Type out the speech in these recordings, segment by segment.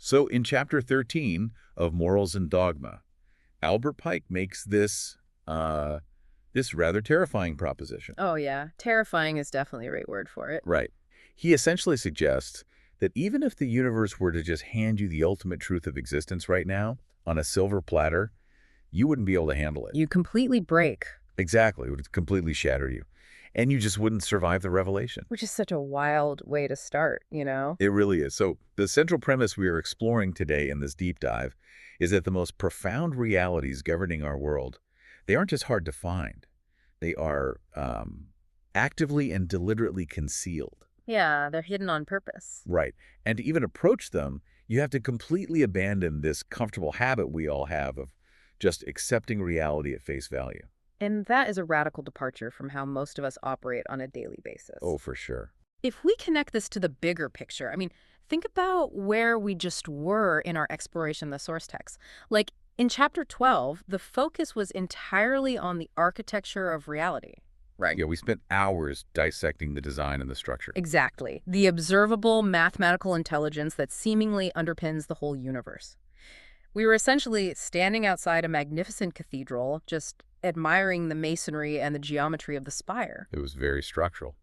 So in Chapter 13 of Morals and Dogma, Albert Pike makes this rather terrifying proposition. Oh, yeah. Terrifying is definitely the right word for it. Right. He essentially suggests that even if the universe were to just hand you the ultimate truth of existence right now on a silver platter, you wouldn't be able to handle it. You completely break. Exactly. It would completely shatter you. And you just wouldn't survive the revelation. Which is such a wild way to start, you know? It really is. So the central premise we are exploring today in this deep dive is that the most profound realities governing our world, they aren't just hard to find. They are actively and deliberately concealed. Yeah, they're hidden on purpose. Right. And to even approach them, you have to completely abandon this comfortable habit we all have of just accepting reality at face value. And that is a radical departure from how most of us operate on a daily basis. Oh, for sure. If we connect this to the bigger picture, think about where we just were in our exploration of the source text. Like in Chapter 12, the focus was entirely on the architecture of reality. Right. Yeah, we spent hours dissecting the design and the structure. Exactly. The observable mathematical intelligence that seemingly underpins the whole universe. We were essentially standing outside a magnificent cathedral, just admiring the masonry and the geometry of the spire. It was very structural,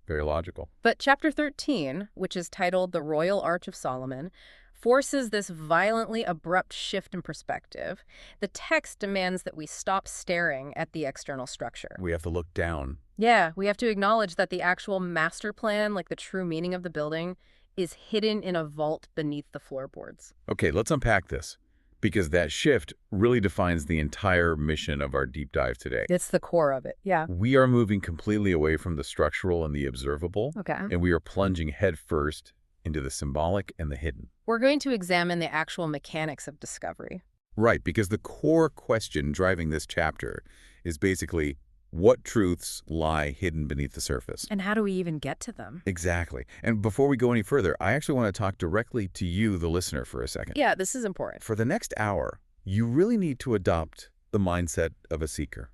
very logical. But Chapter 13, which is titled The Royal Arch of Solomon, forces this violently abrupt shift in perspective. The text demands that we stop staring at the external structure. We have to look down. Yeah, we have to acknowledge that the actual master plan, like the true meaning of the building, is hidden in a vault beneath the floorboards. Okay, let's unpack this, because that shift really defines the entire mission of our deep dive today. It's the core of it, yeah. We are moving completely away from the structural and the observable, Okay. and we are plunging headfirst into the symbolic and the hidden. We're going to examine the actual mechanics of discovery. Right, because the core question driving this chapter is basically, what truths lie hidden beneath the surface? And how do we even get to them? Exactly. And before we go any further, I actually want to talk directly to you, the listener, for a second. Yeah, this is important. For the next hour, you really need to adopt the mindset of a seeker.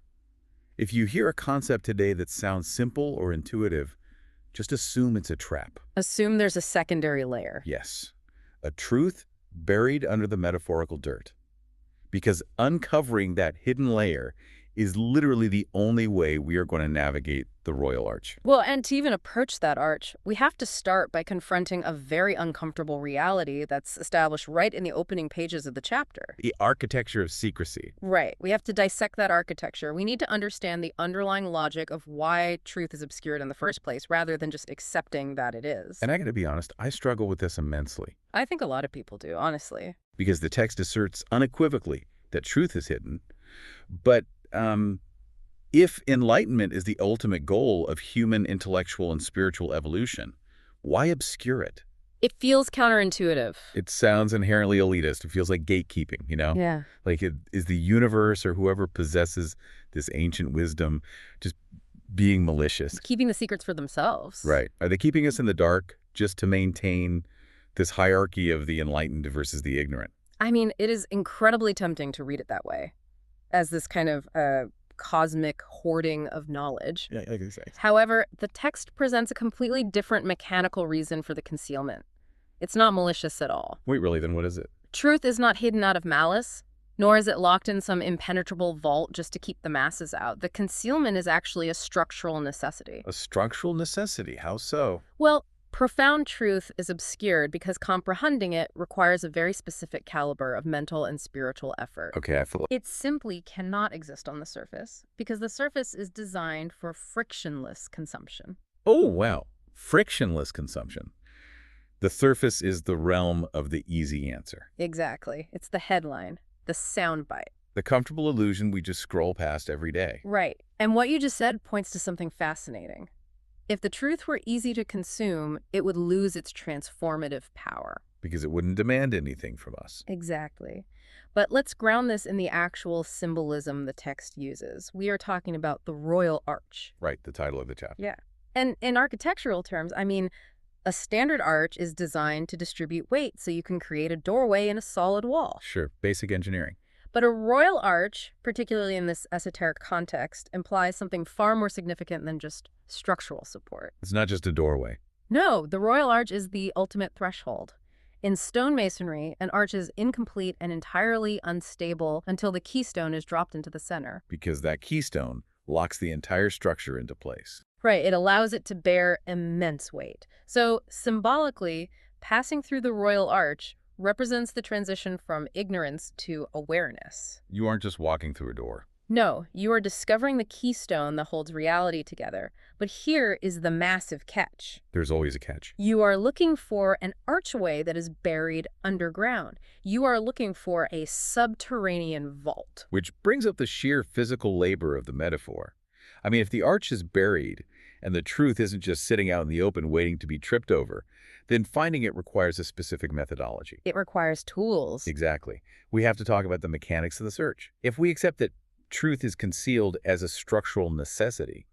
If you hear a concept today that sounds simple or intuitive, just assume it's a trap. Assume there's a secondary layer. Yes, a truth buried under the metaphorical dirt. Because uncovering that hidden layer is literally the only way we are going to navigate the Royal Arch. Well, and to even approach that arch, we have to start by confronting a very uncomfortable reality that's established right in the opening pages of the chapter. The architecture of secrecy. Right. We have to dissect that architecture. We need to understand the underlying logic of why truth is obscured in the first place, rather than just accepting that it is. And I got to be honest, I struggle with this immensely. I think a lot of people do, honestly. Because the text asserts unequivocally that truth is hidden, but if enlightenment is the ultimate goal of human intellectual and spiritual evolution, why obscure it? It feels counterintuitive. It sounds inherently elitist. It feels like gatekeeping, you know? Yeah. Like it is the universe or whoever possesses this ancient wisdom just being malicious. Keeping the secrets for themselves. Right. Are they keeping us in the dark just to maintain this hierarchy of the enlightened versus the ignorant? It is incredibly tempting to read it that way, as this kind of cosmic hoarding of knowledge. Yeah, I can say. However, the text presents a completely different mechanical reason for the concealment. It's not malicious at all. Wait, really? Then what is it? Truth is not hidden out of malice, nor is it locked in some impenetrable vault just to keep the masses out. The concealment is actually a structural necessity. A structural necessity? How so? Well, profound truth is obscured because comprehending it requires a very specific caliber of mental and spiritual effort. Okay, I feel It simply cannot exist on the surface because the surface is designed for frictionless consumption. Oh, wow. Frictionless consumption. The surface is the realm of the easy answer. Exactly. It's the headline, the soundbite. The comfortable illusion we just scroll past every day. Right. And what you just said points to something fascinating. If the truth were easy to consume, it would lose its transformative power. Because it wouldn't demand anything from us. Exactly. But let's ground this in the actual symbolism the text uses. We are talking about the Royal Arch. Right, the title of the chapter. Yeah. And in architectural terms, a standard arch is designed to distribute weight so you can create a doorway in a solid wall. Sure, basic engineering. But a royal arch, particularly in this esoteric context, implies something far more significant than just structural support. It's not just a doorway. No, the royal arch is the ultimate threshold. In stonemasonry, an arch is incomplete and entirely unstable until the keystone is dropped into the center. Because that keystone locks the entire structure into place. Right, it allows it to bear immense weight. So, symbolically, passing through the royal arch represents the transition from ignorance to awareness. You aren't just walking through a door. No, you are discovering the keystone that holds reality together. But here is the massive catch. There's always a catch. You are looking for an archway that is buried underground. You are looking for a subterranean vault. Which brings up the sheer physical labor of the metaphor. I mean, if the arch is buried and the truth isn't just sitting out in the open waiting to be tripped over, then finding it requires a specific methodology. It requires tools. Exactly. We have to talk about the mechanics of the search. If we accept that truth is concealed as a structural necessity,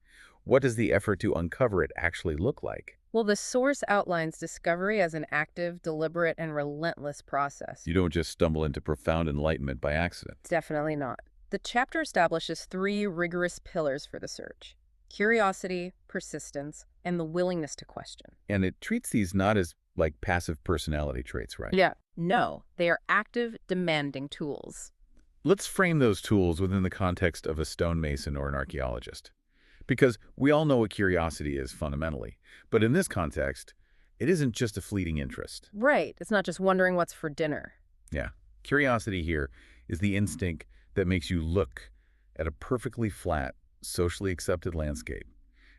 what does the effort to uncover it actually look like? Well, the source outlines discovery as an active, deliberate, and relentless process. You don't just stumble into profound enlightenment by accident. Definitely not. The chapter establishes 3 rigorous pillars for the search: curiosity, persistence, and the willingness to question. And it treats these not as like passive personality traits, right? Yeah. No, they are active, demanding tools. Let's frame those tools within the context of a stonemason or an archaeologist. Because we all know what curiosity is fundamentally. But in this context, it isn't just a fleeting interest. Right. It's not just wondering what's for dinner. Yeah. Curiosity here is the instinct that makes you look at a perfectly flat, socially accepted landscape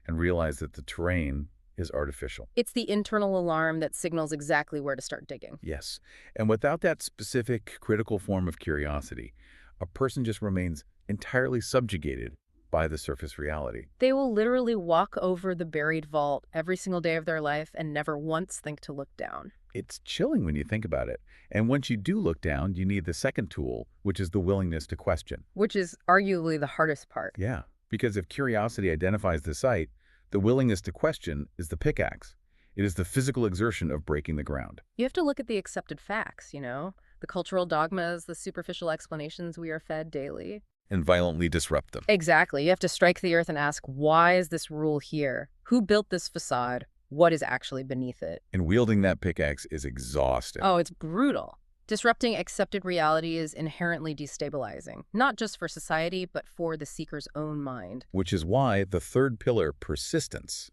and realize that the terrain is artificial. It's the internal alarm that signals exactly where to start digging. Yes. And without that specific critical form of curiosity, a person just remains entirely subjugated by the surface reality. They will literally walk over the buried vault every single day of their life and never once think to look down. It's chilling when you think about it. And once you do look down, you need the second tool, which is the willingness to question. Which is arguably the hardest part. Yeah, because if curiosity identifies the site, the willingness to question is the pickaxe. It is the physical exertion of breaking the ground. You have to look at the accepted facts, the cultural dogmas, the superficial explanations we are fed daily. And violently disrupt them. Exactly. You have to strike the earth and ask, why is this rule here? Who built this facade? What is actually beneath it? And wielding that pickaxe is exhausting. Oh, it's brutal. Disrupting accepted reality is inherently destabilizing, not just for society, but for the seeker's own mind. Which is why the third pillar, persistence,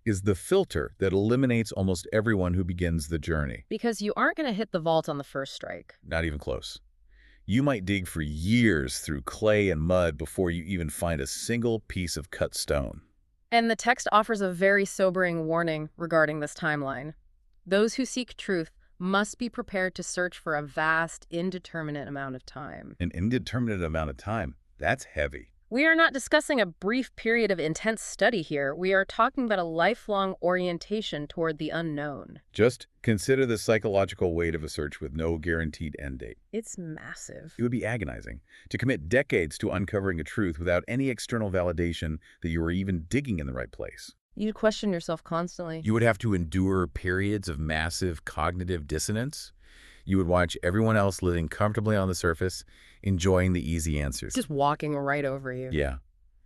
is the filter that eliminates almost everyone who begins the journey. Because you aren't going to hit the vault on the first strike. Not even close. You might dig for years through clay and mud before you even find a single piece of cut stone. And the text offers a very sobering warning regarding this timeline. Those who seek truth must be prepared to search for a vast, indeterminate amount of time. An indeterminate amount of time? That's heavy. We are not discussing a brief period of intense study here. We are talking about a lifelong orientation toward the unknown. Just consider the psychological weight of a search with no guaranteed end date. It's massive. It would be agonizing to commit decades to uncovering a truth without any external validation that you were even digging in the right place. You'd question yourself constantly. You would have to endure periods of massive cognitive dissonance. You would watch everyone else living comfortably on the surface, enjoying the easy answers. Just walking right over you. Yeah.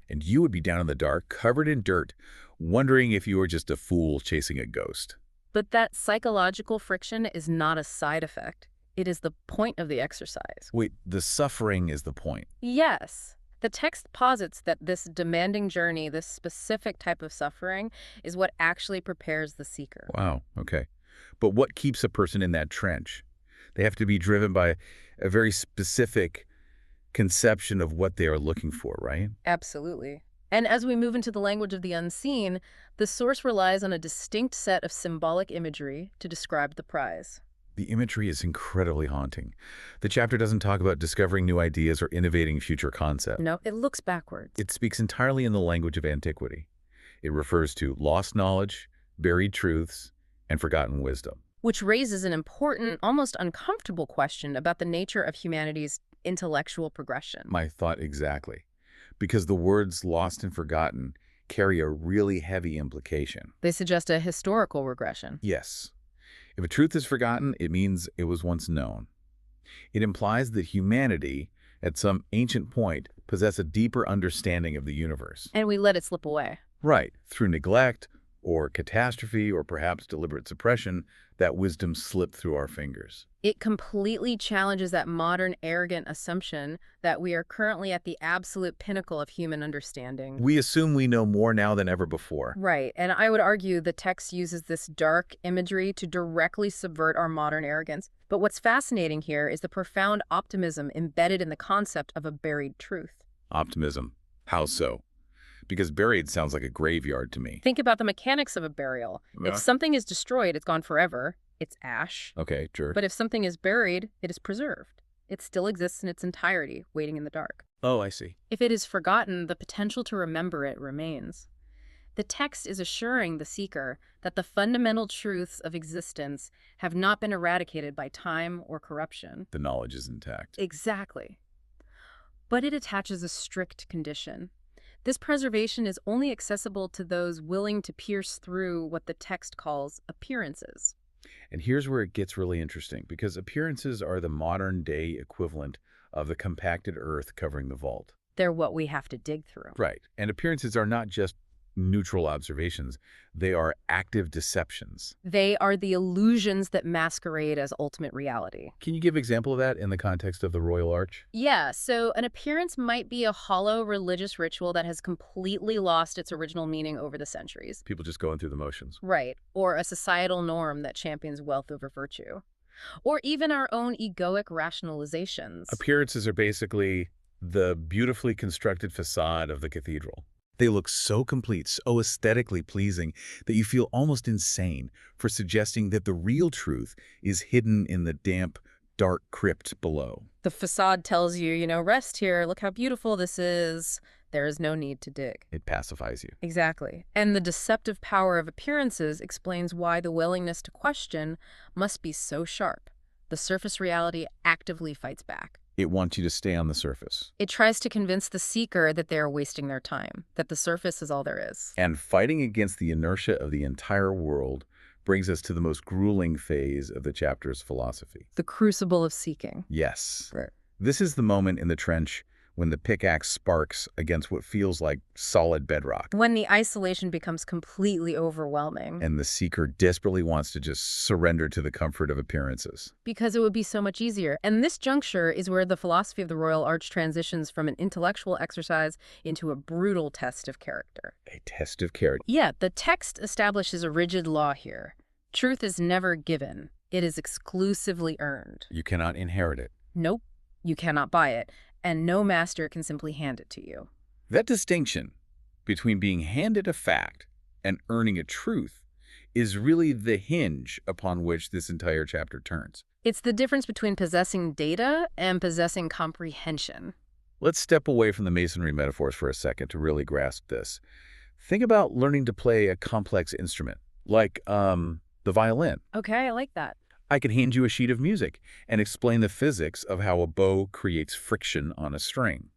And you would be down in the dark, covered in dirt, wondering if you were just a fool chasing a ghost. But that psychological friction is not a side effect. It is the point of the exercise. Wait, the suffering is the point. Yes. The text posits that this demanding journey, this specific type of suffering, is what actually prepares the seeker. Wow, okay. But what keeps a person in that trench? They have to be driven by a very specific conception of what they are looking for, right? Absolutely. And as we move into the language of the unseen, the source relies on a distinct set of symbolic imagery to describe the prize. The imagery is incredibly haunting. The chapter doesn't talk about discovering new ideas or innovating future concepts. No, it looks backwards. It speaks entirely in the language of antiquity. It refers to lost knowledge, buried truths, and forgotten wisdom. Which raises an important, almost uncomfortable question about the nature of humanity's intellectual progression. My thought exactly. Because the words lost and forgotten carry a really heavy implication. They suggest a historical regression. Yes. If a truth is forgotten, it means it was once known. It implies that humanity, at some ancient point, possessed a deeper understanding of the universe. And we let it slip away. Right, through neglect or catastrophe, or perhaps deliberate suppression, that wisdom slipped through our fingers. It completely challenges that modern arrogant assumption that we are currently at the absolute pinnacle of human understanding. We assume we know more now than ever before. Right, and I would argue the text uses this dark imagery to directly subvert our modern arrogance. But what's fascinating here is the profound optimism embedded in the concept of a buried truth. Optimism. How so? Because buried sounds like a graveyard to me. Think about the mechanics of a burial. If something is destroyed, it's gone forever. It's ash. Okay, sure. But if something is buried, it is preserved. It still exists in its entirety, waiting in the dark. Oh, I see. If it is forgotten, the potential to remember it remains. The text is assuring the seeker that the fundamental truths of existence have not been eradicated by time or corruption. The knowledge is intact. Exactly. But it attaches a strict condition. This preservation is only accessible to those willing to pierce through what the text calls appearances. And here's where it gets really interesting, because appearances are the modern-day equivalent of the compacted earth covering the vault. They're what we have to dig through. Right. And appearances are not just neutral observations. They are active deceptions. They are the illusions that masquerade as ultimate reality. Can you give an example of that in the context of the Royal Arch? Yeah, so an appearance might be a hollow religious ritual that has completely lost its original meaning over the centuries. People just going through the motions. Right, or a societal norm that champions wealth over virtue. Or even our own egoic rationalizations. Appearances are basically the beautifully constructed facade of the cathedral. They look so complete, so aesthetically pleasing, that you feel almost insane for suggesting that the real truth is hidden in the damp, dark crypt below. The facade tells you, rest here, look how beautiful this is. There is no need to dig. It pacifies you. Exactly. And the deceptive power of appearances explains why the willingness to question must be so sharp. The surface reality actively fights back. It wants you to stay on the surface. It tries to convince the seeker that they are wasting their time, that the surface is all there is. And fighting against the inertia of the entire world brings us to the most grueling phase of the chapter's philosophy. The crucible of seeking. Yes. Right. This is the moment in the trench when the pickaxe sparks against what feels like solid bedrock. When the isolation becomes completely overwhelming. And the seeker desperately wants to just surrender to the comfort of appearances. Because it would be so much easier. And this juncture is where the philosophy of the Royal Arch transitions from an intellectual exercise into a brutal test of character. A test of character. Yeah, the text establishes a rigid law here. Truth is never given. It is exclusively earned. You cannot inherit it. Nope, you cannot buy it. And no master can simply hand it to you. That distinction between being handed a fact and earning a truth is really the hinge upon which this entire chapter turns. It's the difference between possessing data and possessing comprehension. Let's step away from the masonry metaphors for a second to really grasp this. Think about learning to play a complex instrument, like the violin. Okay, I like that. I could hand you a sheet of music and explain the physics of how a bow creates friction on a string.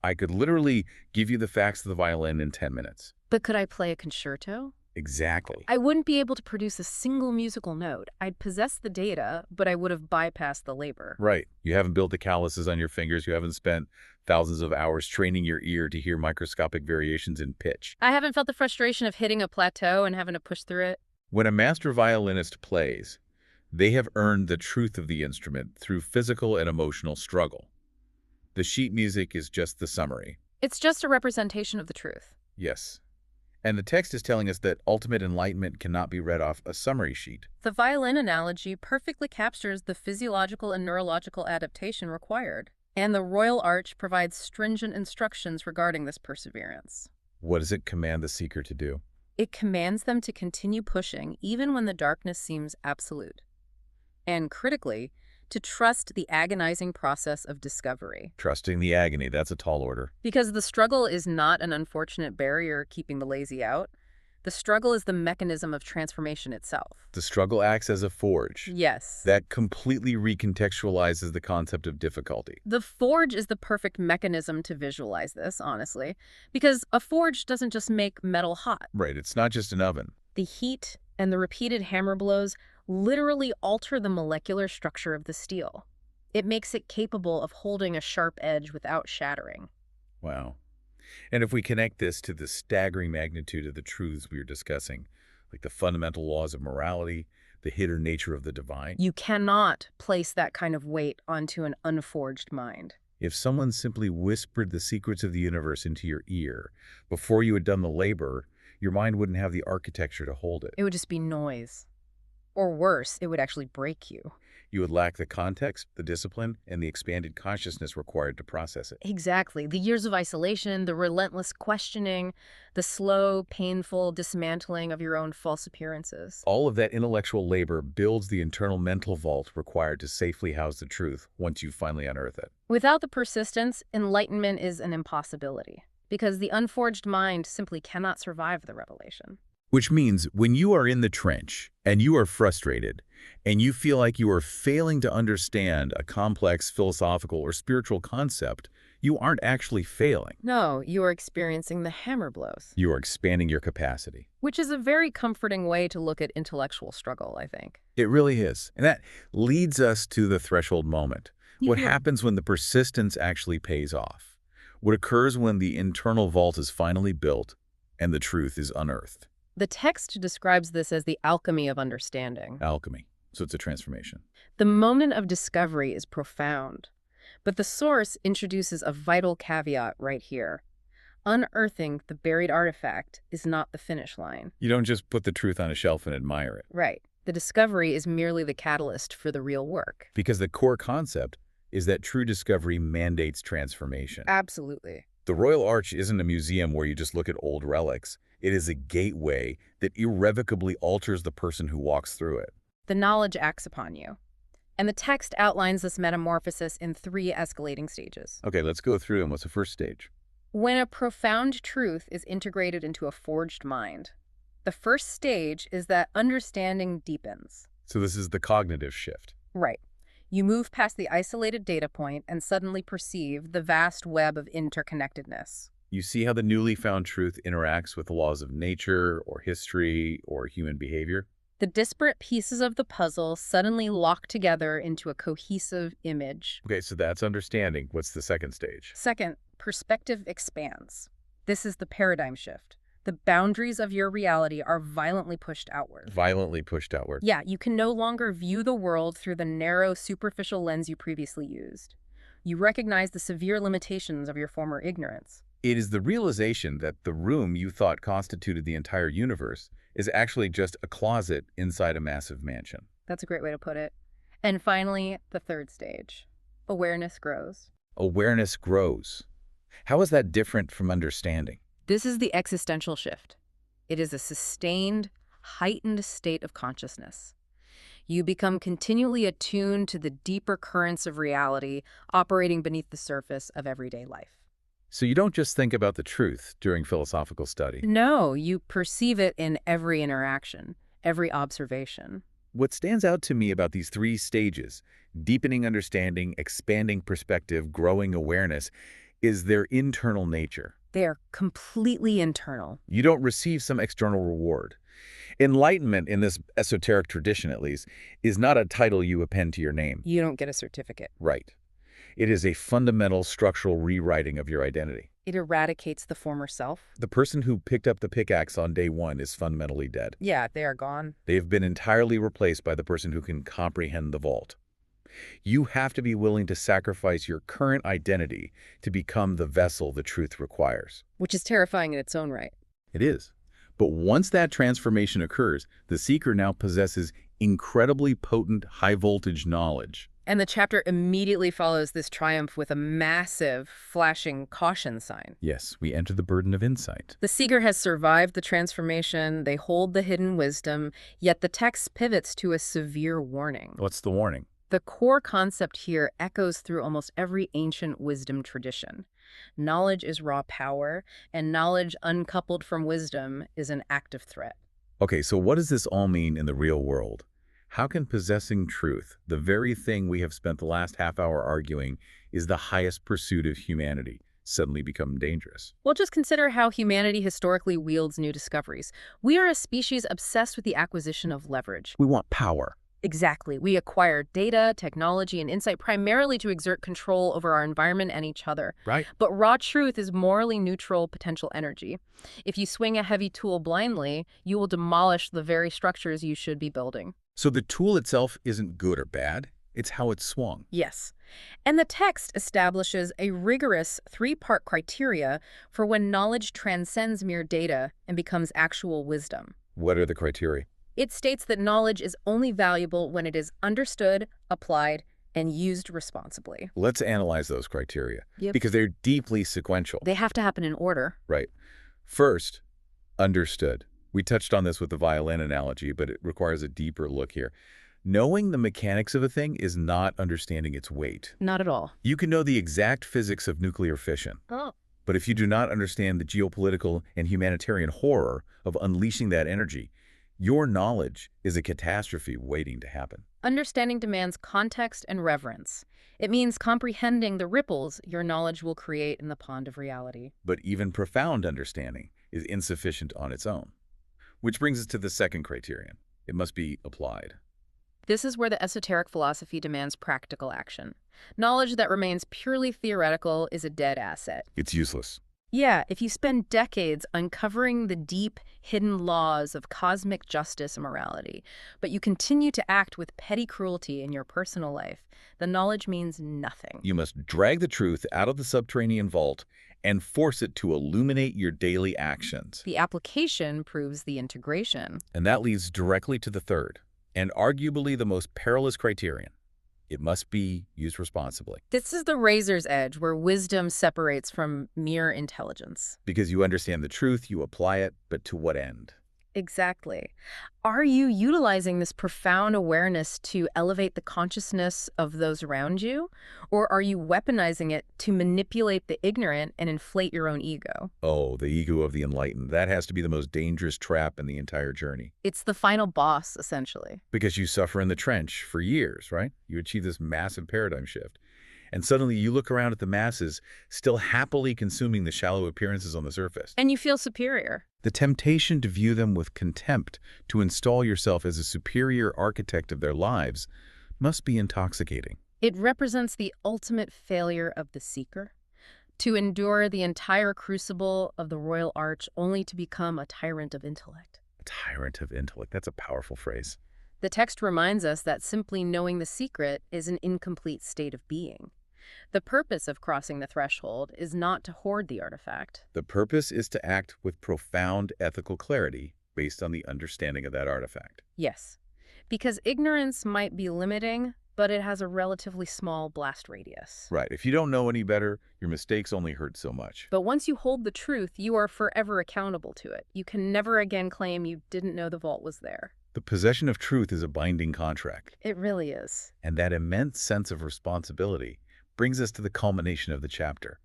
I could literally give you the facts of the violin in 10 minutes. But could I play a concerto? Exactly. I wouldn't be able to produce a single musical note. I'd possess the data, but I would have bypassed the labor. Right. You haven't built the calluses on your fingers. You haven't spent thousands of hours training your ear to hear microscopic variations in pitch. I haven't felt the frustration of hitting a plateau and having to push through it. When a master violinist plays, they have earned the truth of the instrument through physical and emotional struggle. The sheet music is just the summary. It's just a representation of the truth. Yes. And the text is telling us that ultimate enlightenment cannot be read off a summary sheet. The violin analogy perfectly captures the physiological and neurological adaptation required. And the Royal Arch provides stringent instructions regarding this perseverance. What does it command the seeker to do? It commands them to continue pushing even when the darkness seems absolute. And critically, to trust the agonizing process of discovery. Trusting the agony, that's a tall order. Because the struggle is not an unfortunate barrier keeping the lazy out. The struggle is the mechanism of transformation itself. The struggle acts as a forge. Yes. That completely recontextualizes the concept of difficulty. The forge is the perfect mechanism to visualize this, honestly, because a forge doesn't just make metal hot. Right, it's not just an oven. The heat and the repeated hammer blows literally alter the molecular structure of the steel. It makes it capable of holding a sharp edge without shattering. Wow. And if we connect this to the staggering magnitude of the truths we are discussing, like the fundamental laws of morality, the hidden nature of the divine. You cannot place that kind of weight onto an unforged mind. If someone simply whispered the secrets of the universe into your ear before you had done the labor, your mind wouldn't have the architecture to hold it. It would just be noise. Or worse, it would actually break you. You would lack the context, the discipline, and the expanded consciousness required to process it. Exactly. The years of isolation, the relentless questioning, the slow, painful dismantling of your own false appearances. All of that intellectual labor builds the internal mental vault required to safely house the truth once you finally unearth it. Without the persistence, enlightenment is an impossibility, because the unforged mind simply cannot survive the revelation. Which means when you are in the trench and you are frustrated and you feel like you are failing to understand a complex philosophical or spiritual concept, you aren't actually failing. No, you are experiencing the hammer blows. You are expanding your capacity. Which is a very comforting way to look at intellectual struggle, I think. It really is. And that leads us to the threshold moment. What happens when the persistence actually pays off? What occurs when the internal vault is finally built and the truth is unearthed? The text describes this as the alchemy of understanding. Alchemy. So it's a transformation. The moment of discovery is profound, but the source introduces a vital caveat right here. Unearthing the buried artifact is not the finish line. You don't just put the truth on a shelf and admire it. Right. The discovery is merely the catalyst for the real work. Because the core concept is that true discovery mandates transformation. Absolutely. The Royal Arch isn't a museum where you just look at old relics. It is a gateway that irrevocably alters the person who walks through it. The knowledge acts upon you. And the text outlines this metamorphosis in 3 escalating stages. Okay, let's go through them. What's the first stage? When a profound truth is integrated into a forged mind, the first stage is that understanding deepens. So this is the cognitive shift. Right. You move past the isolated data point and suddenly perceive the vast web of interconnectedness. You see how the newly found truth interacts with the laws of nature or history or human behavior? The disparate pieces of the puzzle suddenly lock together into a cohesive image. Okay, so that's understanding. What's the second stage? Second, perspective expands. This is the paradigm shift. The boundaries of your reality are violently pushed outward. Violently pushed outward. Yeah, you can no longer view the world through the narrow, superficial lens you previously used. You recognize the severe limitations of your former ignorance. It is the realization that the room you thought constituted the entire universe is actually just a closet inside a massive mansion. That's a great way to put it. And finally, the third stage. Awareness grows. Awareness grows. How is that different from understanding? This is the existential shift. It is a sustained, heightened state of consciousness. You become continually attuned to the deeper currents of reality operating beneath the surface of everyday life. So you don't just think about the truth during philosophical study. No, you perceive it in every interaction, every observation. What stands out to me about these 3 stages, deepening understanding, expanding perspective, growing awareness, is their internal nature. They are completely internal. You don't receive some external reward. Enlightenment, in this esoteric tradition at least, is not a title you append to your name. You don't get a certificate. Right. It is a fundamental structural rewriting of your identity. It eradicates the former self. The person who picked up the pickaxe on day 1 is fundamentally dead. Yeah, they are gone. They have been entirely replaced by the person who can comprehend the vault. You have to be willing to sacrifice your current identity to become the vessel the truth requires. Which is terrifying in its own right. It is. But once that transformation occurs, the seeker now possesses incredibly potent, high-voltage knowledge. And the chapter immediately follows this triumph with a massive, flashing caution sign. Yes, we enter the burden of insight. The seeker has survived the transformation, they hold the hidden wisdom, yet the text pivots to a severe warning. What's the warning? The core concept here echoes through almost every ancient wisdom tradition. Knowledge is raw power, and knowledge uncoupled from wisdom is an active threat. Okay, so what does this all mean in the real world? How can possessing truth, the very thing we have spent the last half hour arguing is the highest pursuit of humanity, suddenly become dangerous? Well, just consider how humanity historically wields new discoveries. We are a species obsessed with the acquisition of leverage. We want power. Exactly. We acquire data, technology, and insight primarily to exert control over our environment and each other. Right. But raw truth is morally neutral potential energy. If you swing a heavy tool blindly, you will demolish the very structures you should be building. So the tool itself isn't good or bad. It's how it's swung. Yes. And the text establishes a rigorous three-part criteria for when knowledge transcends mere data and becomes actual wisdom. What are the criteria? It states that knowledge is only valuable when it is understood, applied, and used responsibly. Let's analyze those criteria Yep. because they're deeply sequential. They have to happen in order. Right. First, understood. We touched on this with the violin analogy, but it requires a deeper look here. Knowing the mechanics of a thing is not understanding its weight. Not at all. You can know the exact physics of nuclear fission, Oh. but if you do not understand the geopolitical and humanitarian horror of unleashing that energy, your knowledge is a catastrophe waiting to happen. Understanding demands context and reverence. It means comprehending the ripples your knowledge will create in the pond of reality. But even profound understanding is insufficient on its own. Which brings us to the second criterion. It must be applied. This is where the esoteric philosophy demands practical action. Knowledge that remains purely theoretical is a dead asset. It's useless. Yeah, if you spend decades uncovering the deep, hidden laws of cosmic justice and morality, but you continue to act with petty cruelty in your personal life, the knowledge means nothing. You must drag the truth out of the subterranean vault and force it to illuminate your daily actions. The application proves the integration. And that leads directly to the third, and arguably the most perilous criterion. It must be used responsibly. This is the razor's edge where wisdom separates from mere intelligence. Because you understand the truth, you apply it, but to what end? Exactly. Are you utilizing this profound awareness to elevate the consciousness of those around you? Or are you weaponizing it to manipulate the ignorant and inflate your own ego? Oh, the ego of the enlightened. That has to be the most dangerous trap in the entire journey. It's the final boss, essentially. Because you suffer in the trench for years, right? You achieve this massive paradigm shift. And suddenly you look around at the masses still happily consuming the shallow appearances on the surface. And you feel superior. The temptation to view them with contempt, to install yourself as a superior architect of their lives, must be intoxicating. It represents the ultimate failure of the seeker, to endure the entire crucible of the royal arch only to become a tyrant of intellect. A tyrant of intellect. That's a powerful phrase. The text reminds us that simply knowing the secret is an incomplete state of being. The purpose of crossing the threshold is not to hoard the artifact. The purpose is to act with profound ethical clarity based on the understanding of that artifact. Yes, because ignorance might be limiting, but it has a relatively small blast radius. Right. If you don't know any better, your mistakes only hurt so much. But once you hold the truth, you are forever accountable to it. You can never again claim you didn't know the vault was there. The possession of truth is a binding contract. It really is. And that immense sense of responsibility brings us to the culmination of the chapter.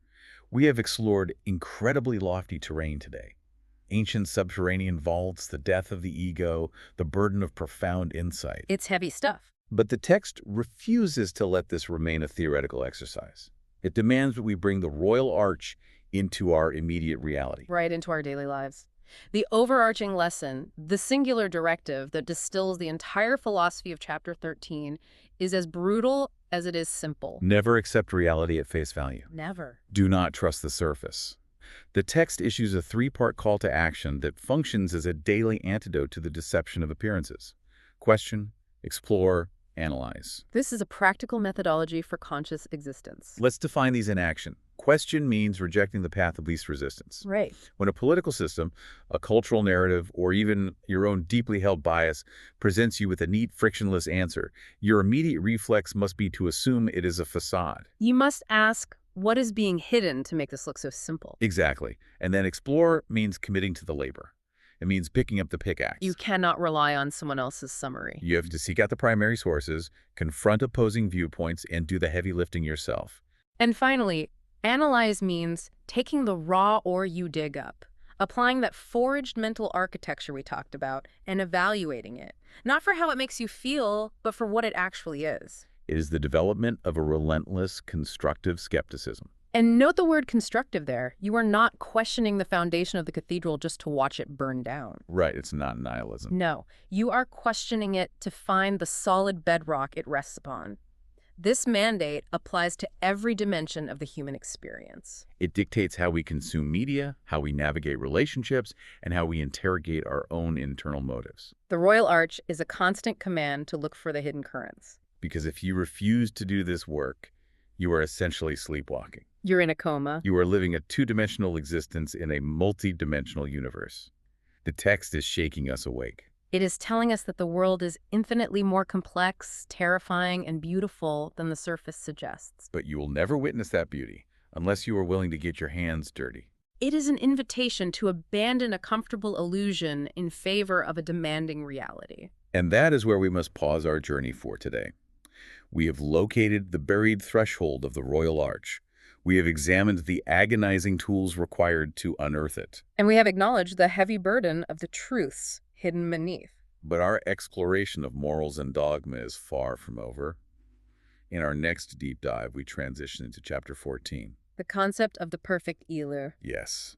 We have explored incredibly lofty terrain today. Ancient subterranean vaults, the death of the ego, the burden of profound insight. It's heavy stuff. But the text refuses to let this remain a theoretical exercise. It demands that we bring the royal arch into our immediate reality. Right into our daily lives. The overarching lesson, the singular directive that distills the entire philosophy of Chapter 13, is as brutal as it is simple. Never accept reality at face value. Never. Do not trust the surface. The text issues a three-part call to action that functions as a daily antidote to the deception of appearances. Question, explore, analyze. This is a practical methodology for conscious existence. Let's define these in action. Question means rejecting the path of least resistance. Right. When a political system, a cultural narrative, or even your own deeply held bias presents you with a neat, frictionless answer, your immediate reflex must be to assume it is a facade. You must ask, what is being hidden to make this look so simple? Exactly. And then explore means committing to the labor. It means picking up the pickaxe. You cannot rely on someone else's summary. You have to seek out the primary sources, confront opposing viewpoints, and do the heavy lifting yourself. And finally, analyze means taking the raw ore you dig up, applying that foraged mental architecture we talked about, and evaluating it. Not for how it makes you feel, but for what it actually is. It is the development of a relentless, constructive skepticism. And note the word constructive there. You are not questioning the foundation of the cathedral just to watch it burn down. Right, it's not nihilism. No, you are questioning it to find the solid bedrock it rests upon. This mandate applies to every dimension of the human experience. It dictates how we consume media, how we navigate relationships, and how we interrogate our own internal motives. The Royal Arch is a constant command to look for the hidden currents. Because if you refuse to do this work, you are essentially sleepwalking. You're in a coma. You are living a two-dimensional existence in a multi-dimensional universe. The text is shaking us awake. It is telling us that the world is infinitely more complex, terrifying, and beautiful than the surface suggests. But you will never witness that beauty unless you are willing to get your hands dirty. It is an invitation to abandon a comfortable illusion in favor of a demanding reality. And that is where we must pause our journey for today. We have located the buried threshold of the Royal Arch. We have examined the agonizing tools required to unearth it. And we have acknowledged the heavy burden of the truths hidden beneath. But our exploration of morals and dogma is far from over. In our next deep dive, we transition into Chapter 14. The concept of the perfect Elu. Yes.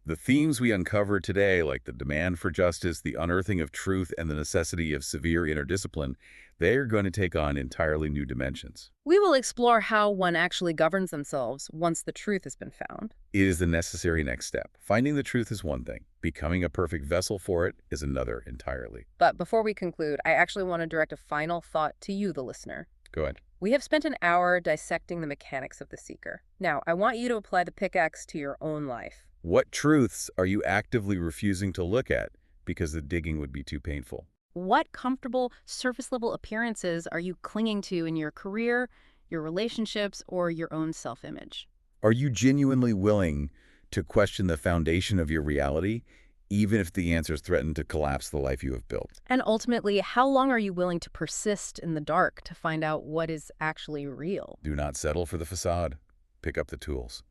The themes we uncover today, like the demand for justice, the unearthing of truth, and the necessity of severe inner discipline, they are going to take on entirely new dimensions. We will explore how one actually governs themselves once the truth has been found. It is the necessary next step. Finding the truth is one thing. Becoming a perfect vessel for it is another entirely. But before we conclude, I actually want to direct a final thought to you, the listener. Go ahead. We have spent an hour dissecting the mechanics of the Seeker. Now, I want you to apply the pickaxe to your own life. What truths are you actively refusing to look at because the digging would be too painful? What comfortable, surface-level appearances are you clinging to in your career, your relationships, or your own self-image? Are you genuinely willing to question the foundation of your reality, even if the answers threaten to collapse the life you have built? And ultimately, how long are you willing to persist in the dark to find out what is actually real? Do not settle for the facade. Pick up the tools.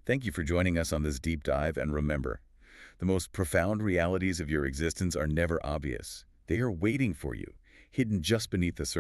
Thank you for joining us on this deep dive, and remember, the most profound realities of your existence are never obvious. They are waiting for you, hidden just beneath the surface.